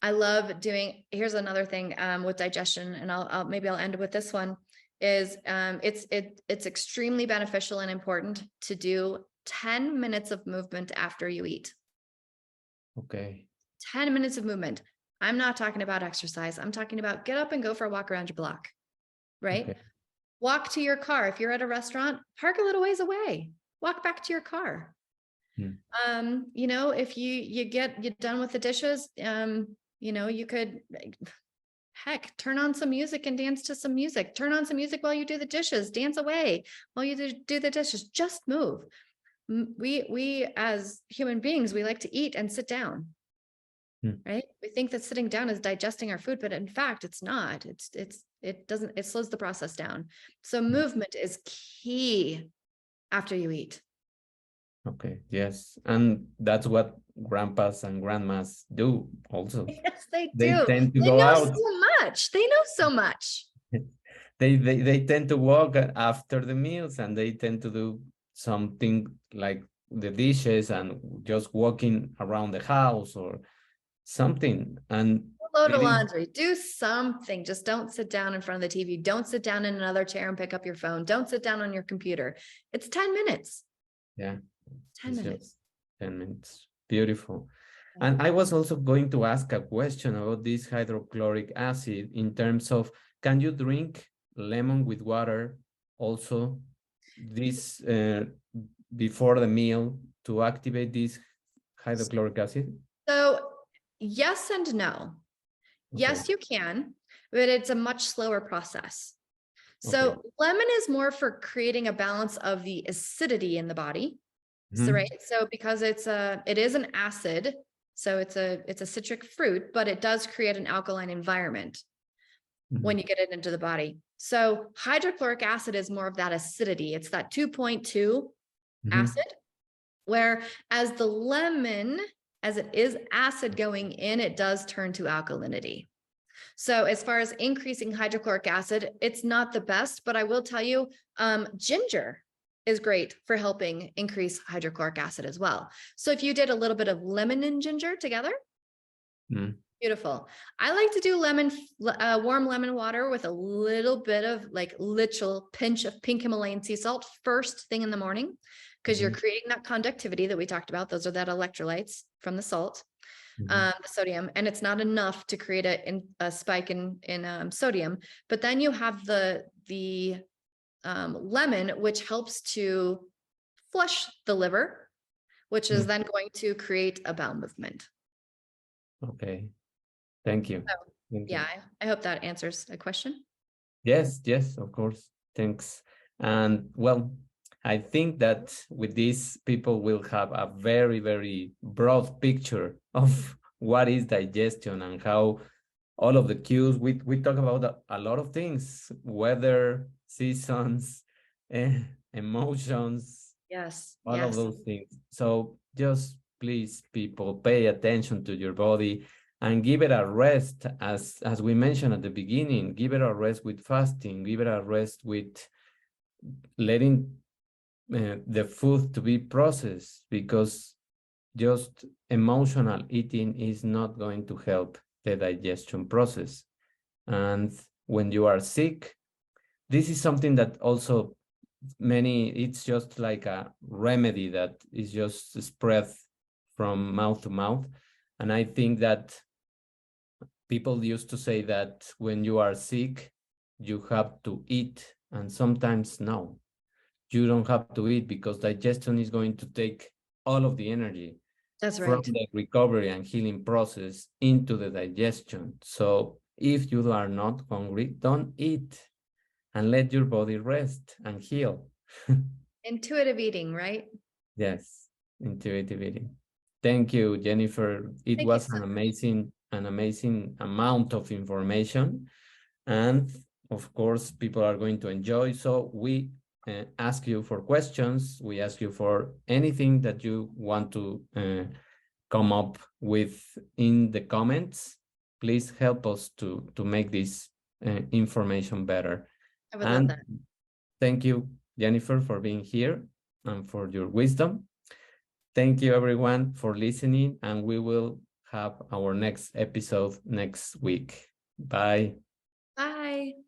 [SPEAKER 2] I love doing, here's another thing with digestion, and I'll end with this one, is it's extremely beneficial and important to do 10 minutes of movement after you eat.
[SPEAKER 1] Okay.
[SPEAKER 2] 10 minutes of movement. I'm not talking about exercise. I'm talking about get up and go for a walk around your block, right? Okay. Walk to your car. If you're at a restaurant, park a little ways away, walk back to your car. If you're done with the dishes, you could, heck, turn on some music and dance to some music. Turn on some music while you do the dishes. Dance away while you do the dishes. Just move. We as human beings, we like to eat and sit down, right? We think that sitting down is digesting our food, but in fact, it's not. It slows the process down. So movement is key after you eat. Okay.
[SPEAKER 1] Yes. And that's what grandpas and grandmas do also.
[SPEAKER 2] Yes, they do.
[SPEAKER 1] They tend to go out.
[SPEAKER 2] So much. They know so much.
[SPEAKER 1] They tend to walk after the meals, and they tend to do something like the dishes and just walking around the house or something. And
[SPEAKER 2] load of laundry, do something. Just don't sit down in front of the TV. Don't sit down in another chair and pick up your phone. Don't sit down on your computer. It's 10 minutes.
[SPEAKER 1] Yeah.
[SPEAKER 2] 10 minutes.
[SPEAKER 1] 10 minutes. Beautiful. And I was also going to ask a question about this hydrochloric acid in terms of, can you drink lemon with water also this before the meal to activate this hydrochloric acid?
[SPEAKER 2] So yes and no. Okay. Yes, you can, but it's a much slower process. So okay. Lemon is more for creating a balance of the acidity in the body. So, right. So because it is an acid, so it's a citric fruit, but it does create an alkaline environment when you get it into the body. So hydrochloric acid is more of that acidity. It's that 2.2 acid, whereas the lemon, as it is acid going in, it does turn to alkalinity. So as far as increasing hydrochloric acid, it's not the best, but I will tell you, ginger is great for helping increase hydrochloric acid as well. So if you did a little bit of lemon and ginger together, beautiful. I like to do warm lemon water with a little bit of literal pinch of pink Himalayan sea salt first thing in the morning, because you're creating that conductivity that we talked about. Those are that electrolytes from the salt, the sodium, and it's not enough to create a spike in sodium. But then you have the lemon, which helps to flush the liver, which is then going to create a bowel movement.
[SPEAKER 1] Okay, thank you.
[SPEAKER 2] So,
[SPEAKER 1] Thank
[SPEAKER 2] yeah,
[SPEAKER 1] you.
[SPEAKER 2] I hope that answers a question.
[SPEAKER 1] Yes, yes, of course. Thanks. And well, I think that with this, people will have a very, very broad picture of what is digestion and how all of the cues. We talk about a lot of things: weather, seasons, emotions,
[SPEAKER 2] Yes,
[SPEAKER 1] all of
[SPEAKER 2] yes.
[SPEAKER 1] those things. So just please, people, pay attention to your body and give it a rest, as we mentioned at the beginning. Give it a rest with fasting. Give it a rest with letting the food to be processed, because just emotional eating is not going to help the digestion process. And when you are sick, this is something that also it's just like a remedy that is just spread from mouth to mouth. And I think that people used to say that when you are sick, you have to eat. And sometimes no, you don't have to eat, because digestion is going to take all of the energy
[SPEAKER 2] That's
[SPEAKER 1] from
[SPEAKER 2] right.
[SPEAKER 1] the recovery and healing process into the digestion. So if you are not hungry, don't eat and let your body rest and heal.
[SPEAKER 2] Intuitive eating, right?
[SPEAKER 1] Yes, intuitive eating. Thank you, Jennifer. It
[SPEAKER 2] Thank you
[SPEAKER 1] was
[SPEAKER 2] so
[SPEAKER 1] an amazing amount of information. And of course, people are going to enjoy. So we ask you for questions. We ask you for anything that you want to come up with in the comments. Please help us to make this information better.
[SPEAKER 2] I would love
[SPEAKER 1] And
[SPEAKER 2] that.
[SPEAKER 1] thank you, Jennifer, for being here and for your wisdom. Thank you, everyone, for listening, and we will have our next episode next week. Bye.
[SPEAKER 2] Bye.